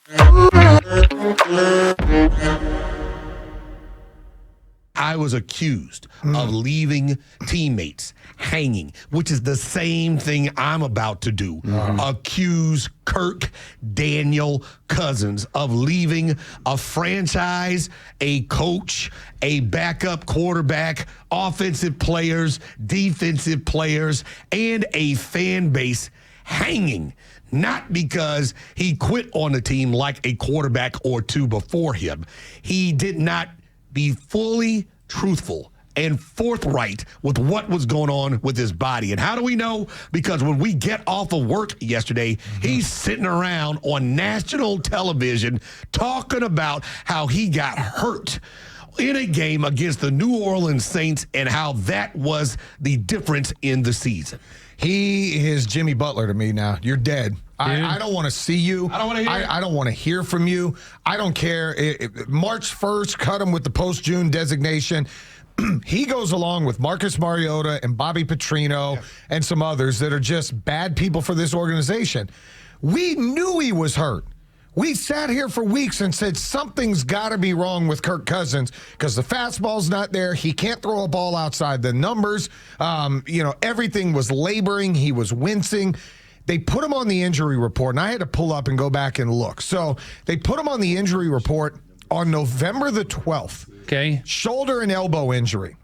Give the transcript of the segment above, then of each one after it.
I was accused of leaving teammates hanging, which is the same thing I'm about to do. Accuse Kirk Daniel Cousins of leaving a franchise, a coach, a backup quarterback, offensive players, defensive players, and a fan base hanging. Not because he quit on the team like a quarterback or two before him. He did not be fully truthful and forthright with what was going on with his body. And how do we know? Because when we get off of work yesterday, he's sitting around on national television talking about how he got hurt in a game against the New Orleans Saints and how that was the difference in the season. He is Jimmy Butler to me now. You're dead. I don't want to see you. I don't want to hear. I don't want to hear from you. I don't care. March 1st, cut him with the post-June designation. He goes along with Marcus Mariota and Bobby Petrino and some others that are just bad people for this organization. We knew he was hurt. We sat here for weeks and said something's got to be wrong with Kirk Cousins because the fastball's not there. He can't throw a ball outside the numbers. Everything was laboring. He was wincing. They put him on the injury report, and I had to pull up and go back and look. So they put him on the injury report on November the 12th. Okay. Shoulder and elbow injury.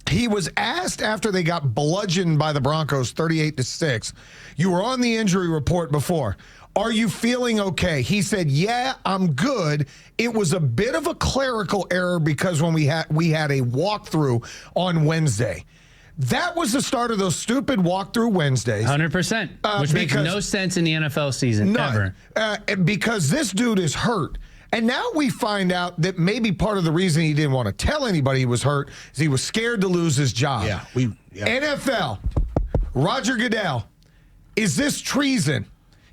He was asked after they got bludgeoned by the Broncos 38-6. You were on the injury report before. Are you feeling okay? He said, yeah, I'm good. It was a bit of a clerical error because when we had a walkthrough on Wednesday. That was the start of those stupid walkthrough Wednesdays. 100%, which makes no sense in the NFL season, ever. Because this dude is hurt. And now we find out that maybe part of the reason he didn't want to tell anybody he was hurt is he was scared to lose his job. NFL, Roger Goodell, is this treason?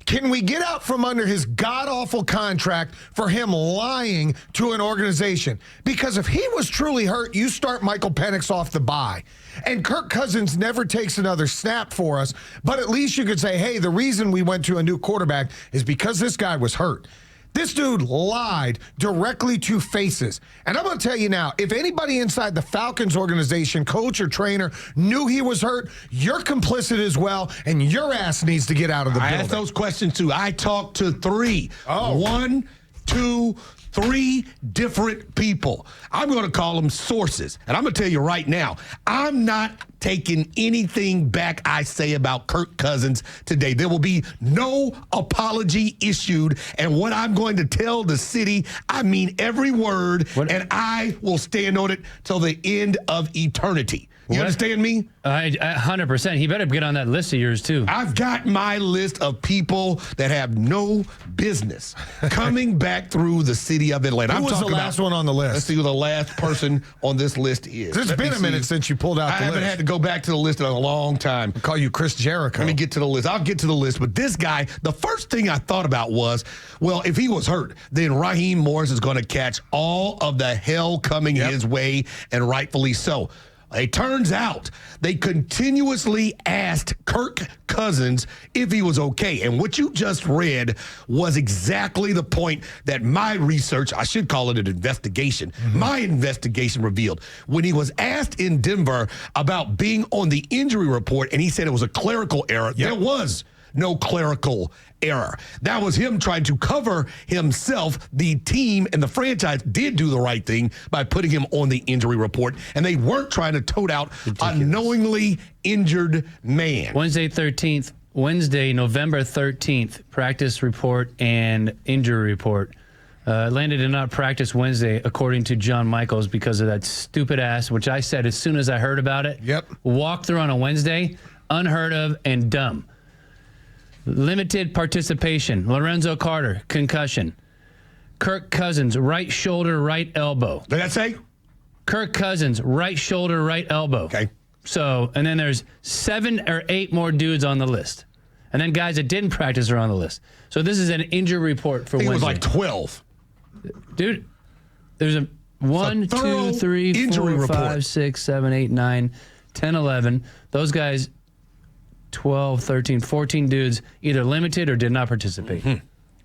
Can we get out from under his god-awful contract for him lying to an organization? Because if he was truly hurt, you start Michael Penix off the bye. And Kirk Cousins never takes another snap for us, but at least you could say, hey, the reason we went to a new quarterback is because this guy was hurt. This dude lied directly to faces. And I'm going to tell you now, if anybody inside the Falcons organization, coach or trainer, knew he was hurt, you're complicit as well, and your ass needs to get out of the building. I asked those questions, too. I talked to three. 1, 2, 3 different people. I'm going to call them sources. And I'm going to tell you right now, I'm not taking anything back I say about Kirk Cousins today. There will be no apology issued. And what I'm going to tell the city, I mean every word, and I will stand on it till the end of eternity. You understand me? 100%. He better get on that list of yours, too. I've got my list of people that have no business coming back through the city of Atlanta. Who was the last one on the list? Let's see who the last person on this list is. It's been a minute since you pulled out the list. I haven't had to go back to the list in a long time. I'll call you Chris Jericho. Let me get to the list. I'll get to the list. But this guy, the first thing I thought about was, well, if he was hurt, then Raheem Morris is going to catch all of the hell coming his way, and rightfully so. It turns out they continuously asked Kirk Cousins if he was okay. And what you just read was exactly the point that my research, I should call it an investigation, my investigation revealed. When he was asked in Denver about being on the injury report, and he said it was a clerical error, there was no clerical error. That was him trying to cover himself. The team and the franchise did do the right thing by putting him on the injury report, and they weren't trying to tote out a knowingly injured man. Wednesday, November 13th, practice report and injury report. Atlanta did not practice Wednesday, according to John Michaels, because of that stupid ass, which I said as soon as I heard about it. Walk through on a Wednesday, unheard of and dumb. Limited participation. Lorenzo Carter, concussion. Kirk Cousins, right shoulder, right elbow. Did that say? Kirk Cousins, right shoulder, right elbow. Okay. So, and then there's 7 or 8 more dudes on the list. And then guys that didn't practice are on the list. So this is an injury report for Wednesday. It was like 12. Dude, there's a 1, 2, 3, 4, 5, 6, 7, 8, 9, 10, 11. Those guys, 12, 13, 14 dudes either limited or did not participate.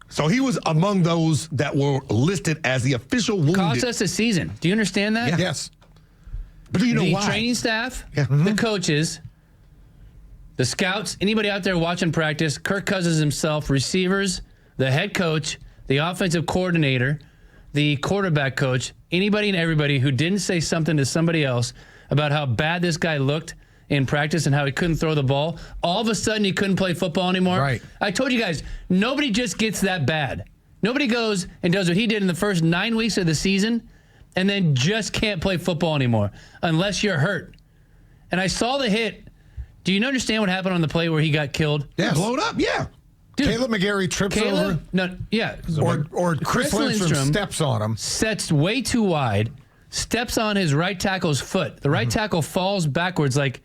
So he was among those that were listed as the official wounded. Cost us a season. Do you understand that? Yeah. Yes. But do you know the why? Training staff, the coaches, the scouts, anybody out there watching practice, Kirk Cousins himself, receivers, the head coach, the offensive coordinator, the quarterback coach, anybody and everybody who didn't say something to somebody else about how bad this guy looked in practice and how he couldn't throw the ball, all of a sudden he couldn't play football anymore. Right. I told you guys, nobody just gets that bad. Nobody goes and does what he did in the first 9 weeks of the season and then just can't play football anymore unless you're hurt. And I saw the hit. Do you understand what happened on the play where he got killed? Yes. Blown up, yeah. Dude, Caleb McGarry trips over. No, yeah. Or Chris Lindstrom steps on him. Sets way too wide, steps on his right tackle's foot. The right tackle falls backwards like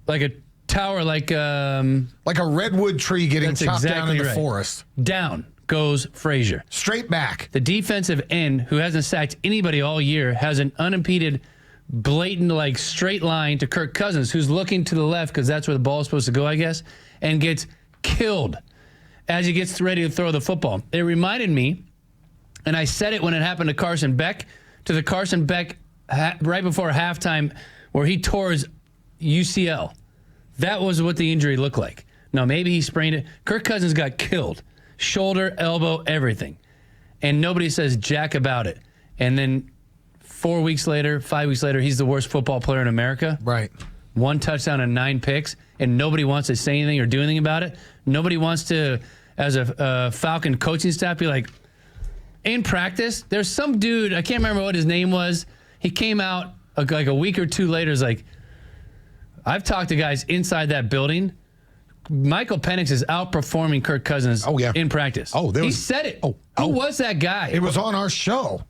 a tower, like a redwood tree getting chopped down in the right. forest. Down goes Frazier. Straight back. The defensive end, who hasn't sacked anybody all year, has an unimpeded, blatant, like straight line to Kirk Cousins, who's looking to the left because that's where the ball is supposed to go, I guess, and gets killed as he gets ready to throw the football. It reminded me, and I said it when it happened to Carson Beck, right before halftime where he tore his UCL. That was what the injury looked like. Now, maybe he sprained it. Kirk Cousins got killed. Shoulder, elbow, everything. And nobody says jack about it. And then 5 weeks later, he's the worst football player in America. Right. 1 touchdown and 9 picks, and nobody wants to say anything or do anything about it. Nobody wants to, as a Falcon coaching staff, be like, in practice, there's some dude, I can't remember what his name was. He came out like a week or 2 later, is like, I've talked to guys inside that building. Michael Penix is outperforming Kirk Cousins in practice. He said it. Who was that guy? It was on our show.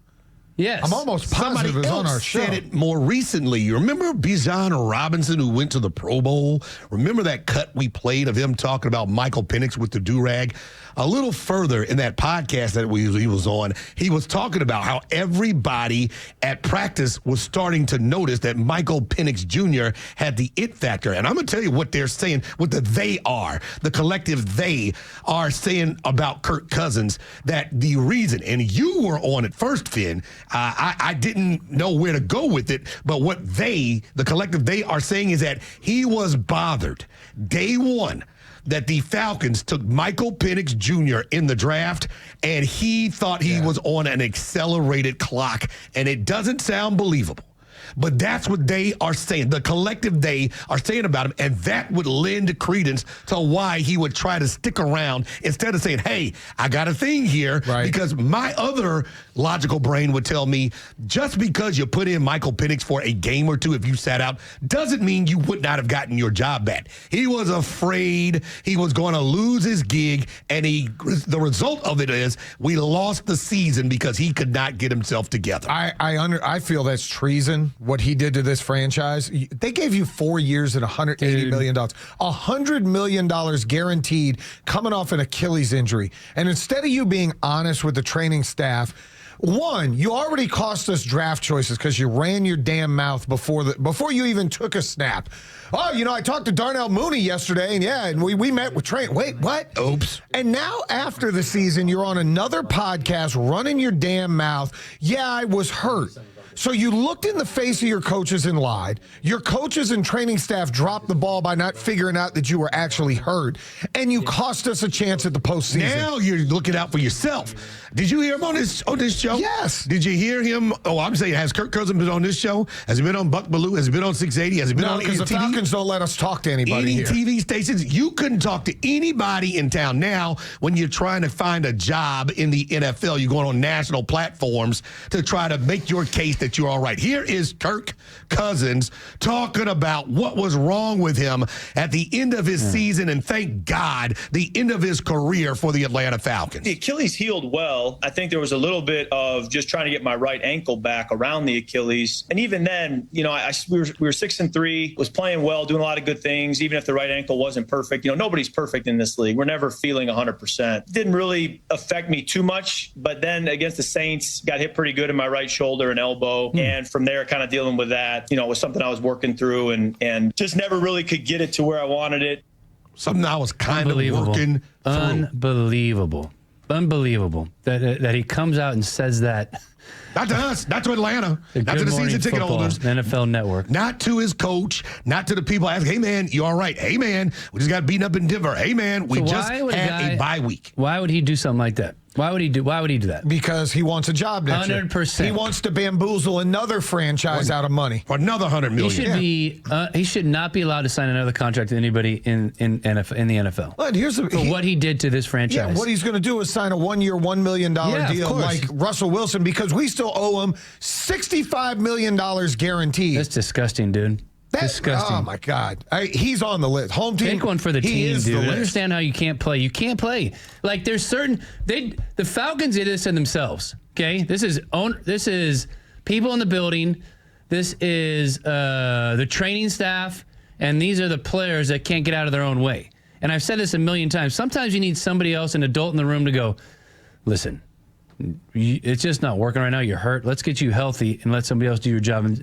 Yes. I'm almost positive it was on our show. Said it more recently. You remember Bijan Robinson, who went to the Pro Bowl? Remember that cut we played of him talking about Michael Penix with the do-rag? A little further in that podcast that he was on, he was talking about how everybody at practice was starting to notice that Michael Penix Jr. had the it factor. And I'm going to tell you what they're saying, what the collective they are saying about Kirk Cousins, that the reason, and you were on it first, Finn, I didn't know where to go with it, but what the collective they are saying is that he was bothered day one that the Falcons took Michael Penix Jr. in the draft, and he thought he was on an accelerated clock, and it doesn't sound believable. But that's what they are saying. The collective they are saying about him, and that would lend credence to why he would try to stick around instead of saying, hey, I got a thing here. Right. Because my other logical brain would tell me just because you put in Michael Penix for a game or two if you sat out doesn't mean you would not have gotten your job back. He was afraid he was going to lose his gig, and the result of it is we lost the season because he could not get himself together. I feel that's treason. What he did to this franchise. They gave you 4 years and $180 million. $100 million guaranteed coming off an Achilles injury. And instead of you being honest with the training staff, one, you already cost us draft choices because you ran your damn mouth before you even took a snap. Oh, I talked to Darnell Mooney yesterday, and we met with Trey. Wait, what? Oops. And now after the season, you're on another podcast running your damn mouth. Yeah, I was hurt. So you looked in the face of your coaches and lied. Your coaches and training staff dropped the ball by not figuring out that you were actually hurt, and you cost us a chance at the postseason. Now you're looking out for yourself. Did you hear him on this show? Yes. Did you hear him? Oh, I'm saying, has Kirk Cousins been on this show? Has he been on Buck Bellew? Has he been on 680? Has he been on any because the Falcons don't let us talk to anybody here. TV stations? You couldn't talk to anybody in town. Now, when you're trying to find a job in the NFL, you're going on national platforms to try to make your case that you're all right. Here is Kirk Cousins talking about what was wrong with him at the end of his season, and thank God, the end of his career for the Atlanta Falcons. The Achilles healed well. I think there was a little bit of just trying to get my right ankle back around the Achilles. And even then, we were 6-3, was playing well, doing a lot of good things, even if the right ankle wasn't perfect. Nobody's perfect in this league. We're never feeling 100%. Didn't really affect me too much. But then against the Saints, got hit pretty good in my right shoulder and elbow. And from there, kind of dealing with that, was something I was working through and just never really could get it to where I wanted it. Something I was kind of working through. Unbelievable. unbelievable that he comes out and says that. Not to us, not to Atlanta, not to the season ticket holders. NFL Network. Not to his coach, not to the people asking, hey, man, you all right? Hey, man, we just got beaten up in Denver. Hey, man, we just had a bye week. Why would he do something like that? Why would he do that? Because he wants a job next year. 100%. He wants to bamboozle another franchise out of money. For another $100 million. He should not be allowed to sign another contract to anybody in the NFL. But what he did to this franchise. Yeah, what he's going to do is sign a 1-year, $1 million deal like Russell Wilson, because we still owe him $65 million guaranteed. That's disgusting, dude. Disgusting. Oh, my God. He's on the list. Home team. Take one for the team, dude. I understand how you can't play. You can't play. Like, there's certain... The Falcons did this in themselves, okay? This is people in the building. This is the training staff. And these are the players that can't get out of their own way. And I've said this a million times. Sometimes you need somebody else, an adult in the room, to go, listen, it's just not working right now. You're hurt. Let's get you healthy and let somebody else do your job. And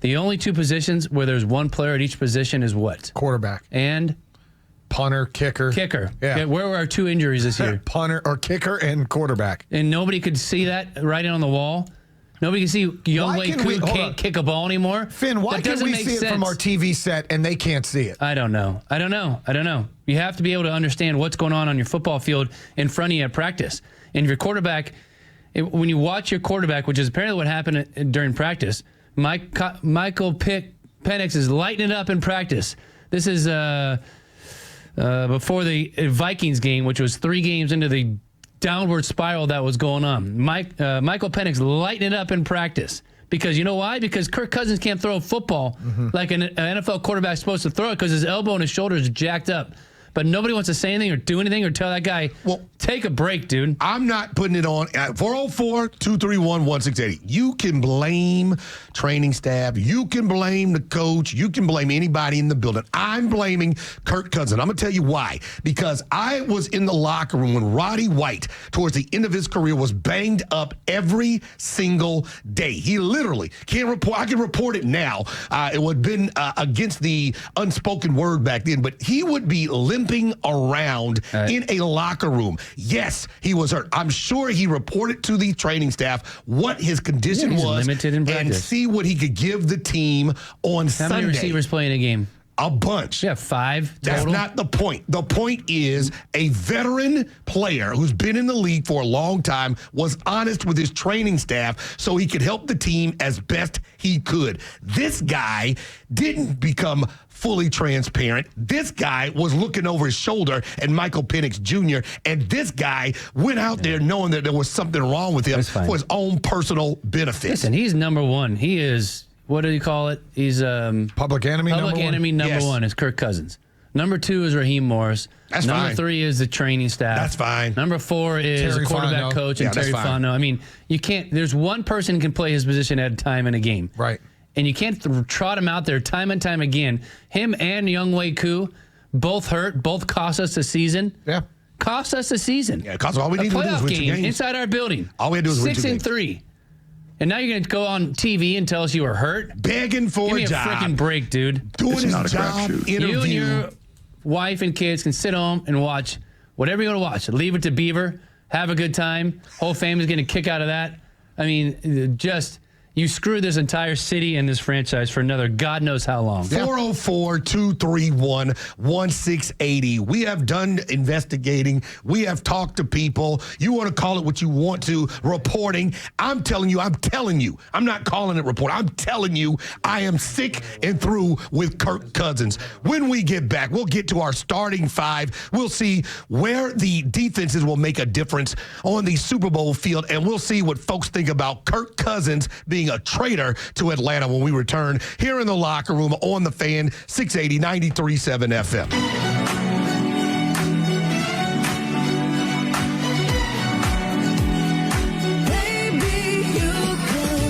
the only two positions where there's one player at each position is what? Quarterback. And? Punter, kicker. Kicker. Yeah. Where were our two injuries this year? Punter or kicker and quarterback. And nobody could see that writing on the wall? Nobody can see Young Wei Koo can't kick a ball anymore? Finn, why can't we see it from our TV set and they can't see it? I don't know. You have to be able to understand what's going on your football field in front of you at practice. And if your quarterback, when you watch your quarterback, which is apparently what happened during practice, Michael Penix is lighting it up in practice. This is before the Vikings game, which was 3 games into the downward spiral that was going on. Michael Penix lighting it up in practice. Because you know why? Because Kirk Cousins can't throw a football like an NFL quarterback's supposed to throw it because his elbow and his shoulder is jacked up. But nobody wants to say anything or do anything or tell that guy, well, take a break, dude. I'm not putting it on. 404-231-1680. You can blame training staff. You can blame the coach. You can blame anybody in the building. I'm blaming Kirk Cousins. I'm going to tell you why. Because I was in the locker room when Roddy White, towards the end of his career, was banged up every single day. He literally can't report. I can report it now. It would have been against the unspoken word back then, but he would be limping around in a locker room. Yes, he was hurt. I'm sure he reported to the training staff what his condition was limited in practice. And see what he could give the team on Sunday. How many receivers play in a game? A bunch. Yeah, 5 total. That's not the point. The point is a veteran player who's been in the league for a long time was honest with his training staff so he could help the team as best he could. This guy didn't become fully transparent. This guy was looking over his shoulder at Michael Penix Jr., and this guy went out there knowing that there was something wrong with him for his own personal benefit. Listen, he's number one. He is, what do you call it? He's public enemy number one is Kirk Cousins. Number 2 is Raheem Morris. That's Number fine. 3 is the training staff. That's fine. Number 4 is Terry the quarterback Fontenot. coach and Terry Fontenot. I mean, you can't, there's one person who can play his position at a time in a game. Right. And you can't trot him out there time and time again. Him and Young Wei Koo, both hurt, both cost us the season. Yeah. Cost us the season. Yeah, cost all we need to do is win 2 games. Inside our building. All we had to do is win 2 games. 6-3. And now you're going to go on TV and tell us you were hurt? Begging for Give me a job. Give me a freaking break, dude. Doing his job interview. You and your wife and kids can sit home and watch whatever you want to watch. Leave it to Beaver. Have a good time. Whole family's getting a kick out of that. I mean, just... You screwed this entire city and this franchise for another God knows how long. 404-231-1680. We have done investigating. We have talked to people. You want to call it what you want to, reporting. I'm telling you. I'm not calling it report. I'm telling you, I am sick and through with Kirk Cousins. When we get back, we'll get to our starting 5. We'll see where the defenses will make a difference on the Super Bowl field, and we'll see what folks think about Kirk Cousins being a traitor to Atlanta when we return here in the locker room on the Fan, 680 93.7 FM.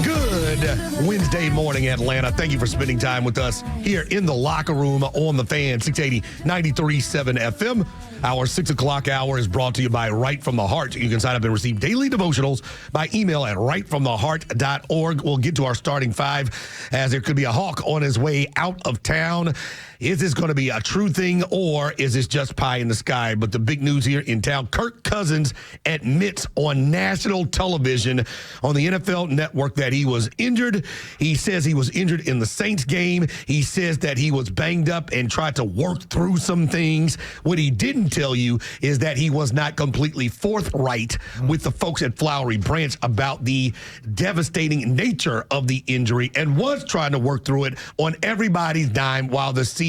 Good Wednesday morning, Atlanta. Thank you for spending time with us here in the locker room on the Fan, 680 93.7 FM. Our 6 o'clock hour is brought to you by Right From the Heart. You can sign up and receive daily devotionals by email at rightfromtheheart.org. We'll get to our starting five as there could be a Hawk on his way out of town. Is this going to be a true thing or is this just pie in the sky? But the big news here in town, Kirk Cousins admits on national television on the NFL Network that he was injured. He says he was injured in the Saints game. He says that he was banged up and tried to work through some things. What he didn't tell you is that he was not completely forthright with the folks at Flowery Branch about the devastating nature of the injury and was trying to work through it on everybody's dime while the season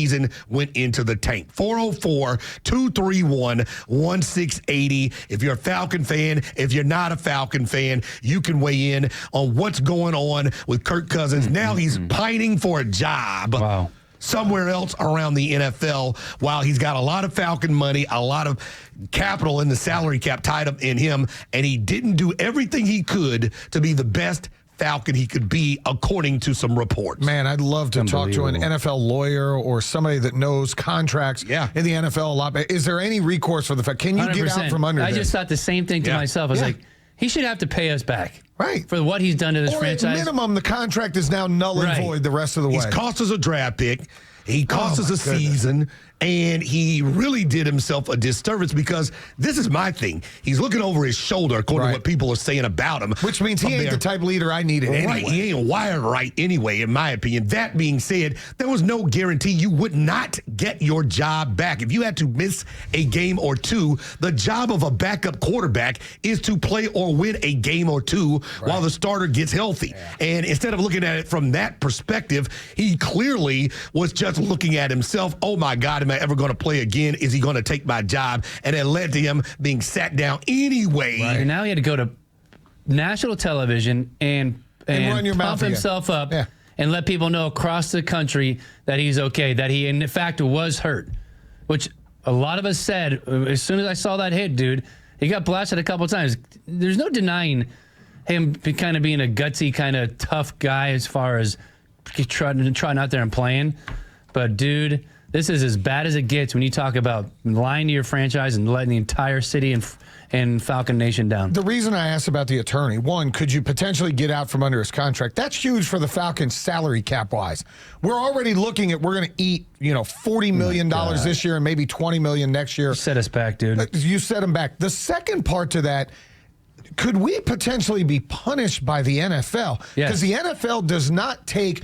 went into the tank. 404-231-1680. If you're a Falcon fan, if you're not a Falcon fan, you can weigh in on what's going on with Kirk Cousins. Now he's pining for a job. Wow. Somewhere else around the NFL while he's got a lot of Falcon money, a lot of capital in the salary cap tied up in him, and he didn't do everything he could to be the best Falcon he could be, according to some reports. Man, I'd love to talk to an NFL lawyer or somebody that knows contracts in the NFL a lot. Is there any recourse for the fact? Can you 100%. Get out from under I this? just thought the same thing to myself. I was like, he should have to pay us back. Right. For what he's done to this franchise. At minimum, the contract is now null and void the rest of the way. He's cost us a draft pick. He cost us a season. And he really did himself a disservice because this is my thing. He's looking over his shoulder, according to what people are saying about him. Which means he ain't the type of leader I needed anyway. Right, he ain't wired right anyway, in my opinion. That being said, there was no guarantee you would not get your job back. If you had to miss a game or two, the job of a backup quarterback is to play or win a game or two while the starter gets healthy. And instead of looking at it from that perspective, he clearly was just looking at himself. Oh, my God, am I ever going to play again? Is he going to take my job? And it led to him being sat down anyway. Right. And now he had to go to national television and run your pump himself up and let people know across the country that he's okay, that he, in fact, was hurt, which a lot of us said as soon as I saw that hit, dude, he got blasted a couple times. There's no denying him kind of being a gutsy, kind of tough guy as far as trying out there and playing. But, dude, this is as bad as it gets when you talk about lying to your franchise and letting the entire city and Falcon Nation down. The reason I asked about the attorney, one, could you potentially get out from under his contract? That's huge for the Falcons salary cap wise. We're already looking at, we're going to eat, $40 million this year and maybe $20 million next year. You set us back, dude. You set him back. The second part to that, could we potentially be punished by the NFL? Because the NFL does not take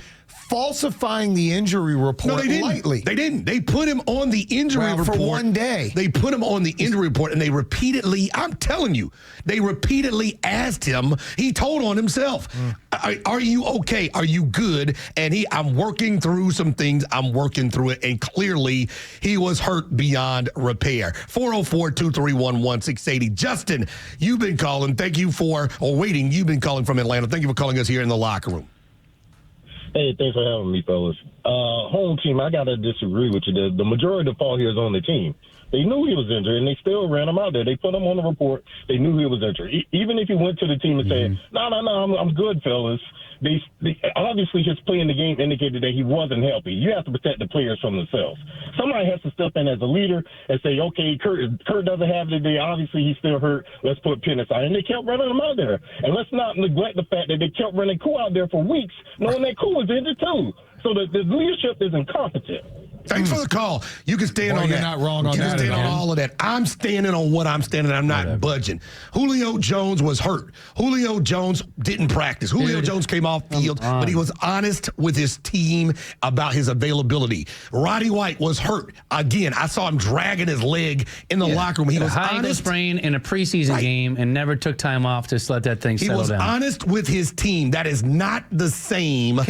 falsifying the injury report lightly. They didn't. They put him on the injury report for one day. They put him on the injury report, and they repeatedly, I'm telling you, they repeatedly asked him. He told on himself, are you okay? Are you good? And I'm working through some things. I'm working through it. And clearly, he was hurt beyond repair. 404-231-1680. Justin, you've been calling. Thank you waiting. You've been calling from Atlanta. Thank you for calling us here in the locker room. Hey, thanks for having me, fellas. Home team, I got to disagree with you. The majority of the fault here is on the team. They knew he was injured, and they still ran him out there. They put him on the report. They knew he was injured. Even if he went to the team and said, no, I'm good, fellas. They obviously his play in the game indicated that he wasn't healthy. You have to protect the players from themselves. Somebody has to step in as a leader and say, okay, Kurt doesn't have it today. Obviously, he's still hurt. Let's put Penix out. And they kept running him out there. And let's not neglect the fact that they kept running Koo out there for weeks, knowing that Koo was injured too. So the leadership is incompetent. Thanks for the call. You can stand on that. You're not wrong on that. You can stand on all of that. I'm standing on what I'm standing on. I'm not budging. Julio Jones was hurt. Julio Jones didn't practice. Julio Jones came off field, but he was honest with his team about his availability. Roddy White was hurt. Again, I saw him dragging his leg in the locker room. He was high ankle sprain in a preseason game and never took time off to let that thing settle down. He was honest with his team. That is not the same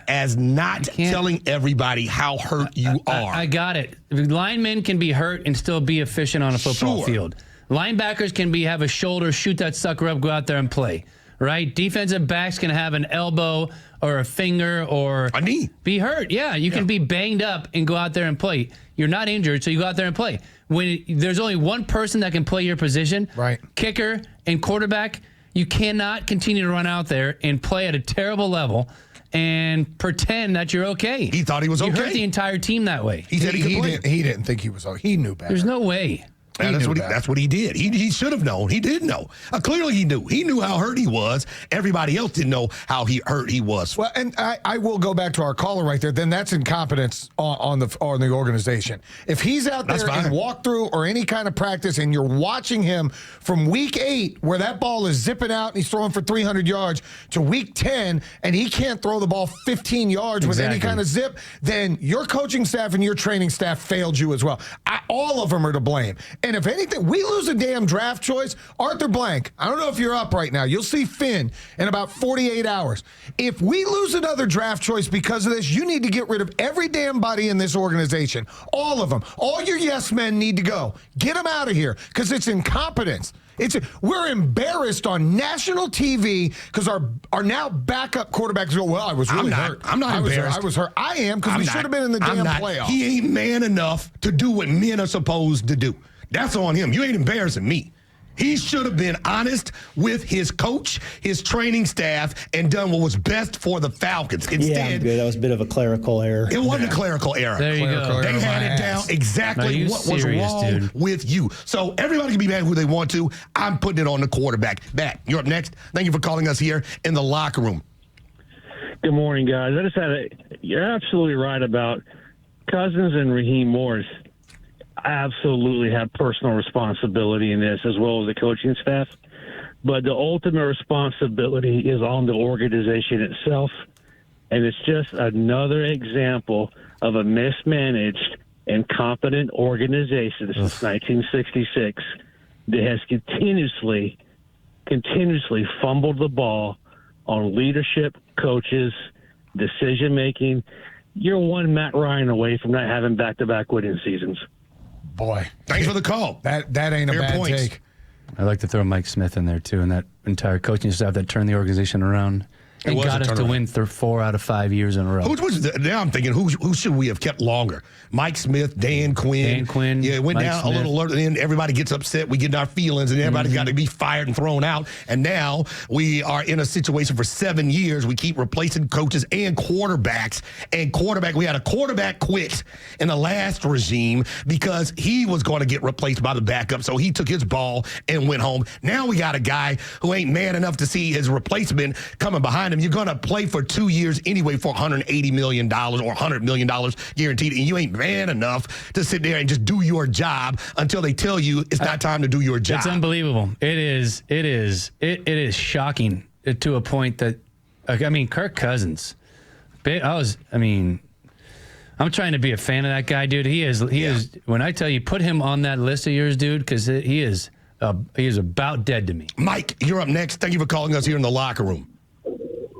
as not telling everybody how hurt you are. I got it. Linemen can be hurt and still be efficient on a football field. Linebackers can have a shoulder, shoot that sucker up, go out there and play. Right? Defensive backs can have an elbow or a finger or a knee. Be hurt. Yeah, you can be banged up and go out there and play. You're not injured, so you go out there and play. When there's only one person that can play your position, kicker and quarterback, you cannot continue to run out there and play at a terrible level and pretend that you're okay. He thought he was okay. You hurt the entire team that way. He said he could play. He didn't think he was okay. He knew better. There's no way. And that's what he did. He should have known. He did know. Clearly he knew. He knew how hurt he was. Everybody else didn't know how hurt he was. Well, and I will go back to our caller right there. Then that's incompetence on the organization. If he's out there in walkthrough or any kind of practice and you're watching him from week 8 where that ball is zipping out and he's throwing for 300 yards to week 10 and he can't throw the ball 15 yards with any kind of zip, then your coaching staff and your training staff failed you as well. All of them are to blame. And if anything, we lose a damn draft choice. Arthur Blank, I don't know if you're up right now. You'll see Finn in about 48 hours. If we lose another draft choice because of this, you need to get rid of every damn body in this organization. All of them. All your yes men need to go. Get them out of here because it's incompetence. We're embarrassed on national TV because our now backup quarterbacks go, well, I was really hurt. I'm not embarrassed. I was hurt. I am because we should have been in the damn playoffs. He ain't man enough to do what men are supposed to do. That's on him. You ain't embarrassing me. He should have been honest with his coach, his training staff, and done what was best for the Falcons. Instead, that was a bit of a clerical error. It wasn't a clerical error. There you go. They had it down exactly what was wrong with you. So everybody can be mad who they want to. I'm putting it on the quarterback. Matt, you're up next. Thank you for calling us here in the locker room. Good morning, guys. You're absolutely right about Cousins and Raheem Morris. Absolutely have personal responsibility in this as well as the coaching staff, but the ultimate responsibility is on the organization itself, and it's just another example of a mismanaged, incompetent organization since 1966 that has continuously fumbled the ball on leadership, coaches, decision making. You're one Matt Ryan away from not having back-to-back winning seasons. Boy, thanks for the call. That ain't a bad take. I'd like to throw Mike Smith in there, too, and that entire coaching staff that turned the organization around and got us to win 4 out of 5 years in a row. Now I'm thinking, who should we have kept longer? Mike Smith, Dan Quinn. Yeah, it went down a little, and then everybody gets upset. We get in our feelings, and everybody's got to be fired and thrown out. And now we are in a situation for 7 years. We keep replacing coaches and quarterbacks. We had a quarterback quit in the last regime because he was going to get replaced by the backup. So he took his ball and went home. Now we got a guy who ain't man enough to see his replacement coming behind him. You're going to play for 2 years anyway for $180 million or $100 million guaranteed, and you ain't man enough to sit there and just do your job until they tell you it's not time to do your job. It's unbelievable. It is shocking to a point that, Kirk Cousins. I'm trying to be a fan of that guy, dude. He is. When I tell you, put him on that list of yours, dude, because he is about dead to me. Mike, you're up next. Thank you for calling us here in the locker room.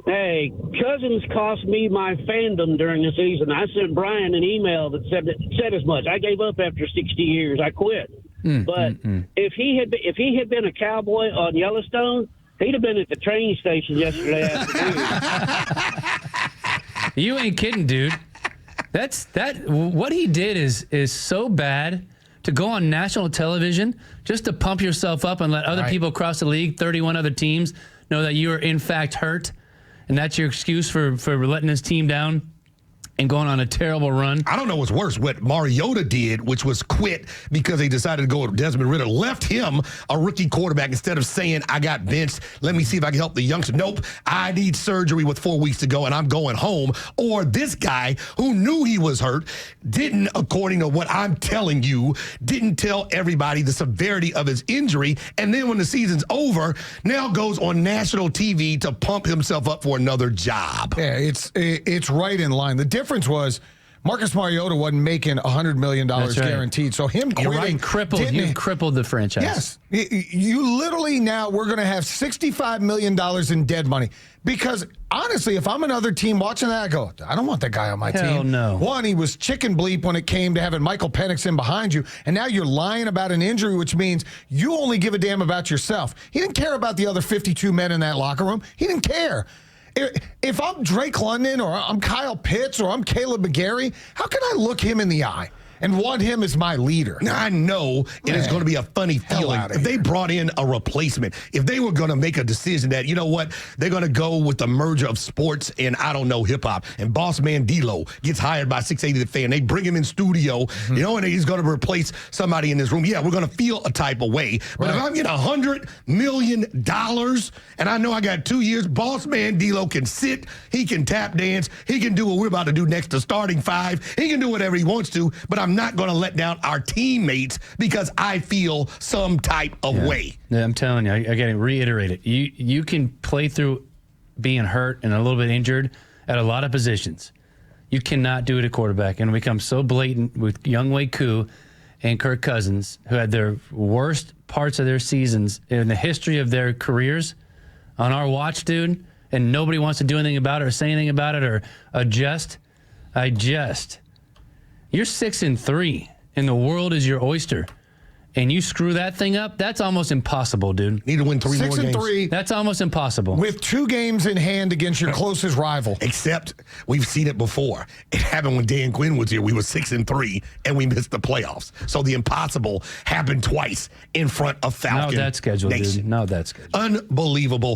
Hey, Cousins cost me my fandom during the season. I sent Brian an email that said as much. I gave up after 60 years. I quit. If he had been a cowboy on Yellowstone, he'd have been at the train station yesterday afternoon. You ain't kidding, dude. What he did is so bad. To go on national television just to pump yourself up and let other people across the league, 31 other teams, know that you are in fact hurt. And that's your excuse for letting his team down and going on a terrible run. I don't know what's worse. What Mariota did, which was quit because they decided to go with Desmond Ridder, left him a rookie quarterback instead of saying, I got benched. Let me see if I can help the youngster. Nope, I need surgery with 4 weeks to go, and I'm going home. Or this guy who knew he was hurt, didn't, according to what I'm telling you, didn't tell everybody the severity of his injury. And then when the season's over, now goes on national TV to pump himself up for another job. Yeah, it's right in line. The difference was Marcus Mariota wasn't making $100 million guaranteed. So him quitting you've crippled the franchise. Yes. You literally now we're going to have $65 million in dead money. Because honestly, if I'm another team watching that, I go, I don't want that guy on my team. Hell no. One, he was chicken bleep when it came to having Michael Penix in behind you. And now you're lying about an injury, which means you only give a damn about yourself. He didn't care about the other 52 men in that locker room. He didn't care. If I'm Drake London or I'm Kyle Pitts or I'm Caleb McGarry, how can I look him in the eye and want him as my leader. Now, I know it is going to be a funny feeling if they brought in a replacement. If they were going to make a decision that, you know what, they're going to go with the merger of sports and, I don't know, hip-hop, and Boss Man D-Lo gets hired by 680 The Fan. They bring him in studio, you know, and he's going to replace somebody in this room. Yeah, we're going to feel a type of way. But if I'm getting $100 million and I know I got 2 years, Boss Man D-Lo can sit, he can tap dance, he can do what we're about to do next to starting five, he can do whatever he wants to, but I'm not going to let down our teammates because I feel some type of way. Yeah, I'm telling you, I got to reiterate it. You can play through being hurt and a little bit injured at a lot of positions. You cannot do it at quarterback, and it becomes so blatant with Younghoe Koo and Kirk Cousins, who had their worst parts of their seasons in the history of their careers on our watch, dude, and nobody wants to do anything about it or say anything about it or adjust. You're 6-3, and the world is your oyster. And you screw that thing up, that's almost impossible, dude. Need to win 3 more games. 6-3. That's almost impossible. With 2 games in hand against your closest rival. Except we've seen it before. It happened when Dan Quinn was here. We were 6-3, and we missed the playoffs. So the impossible happened twice in front of Falcon Not that schedule, Nation. dude. Not that schedule. Unbelievable.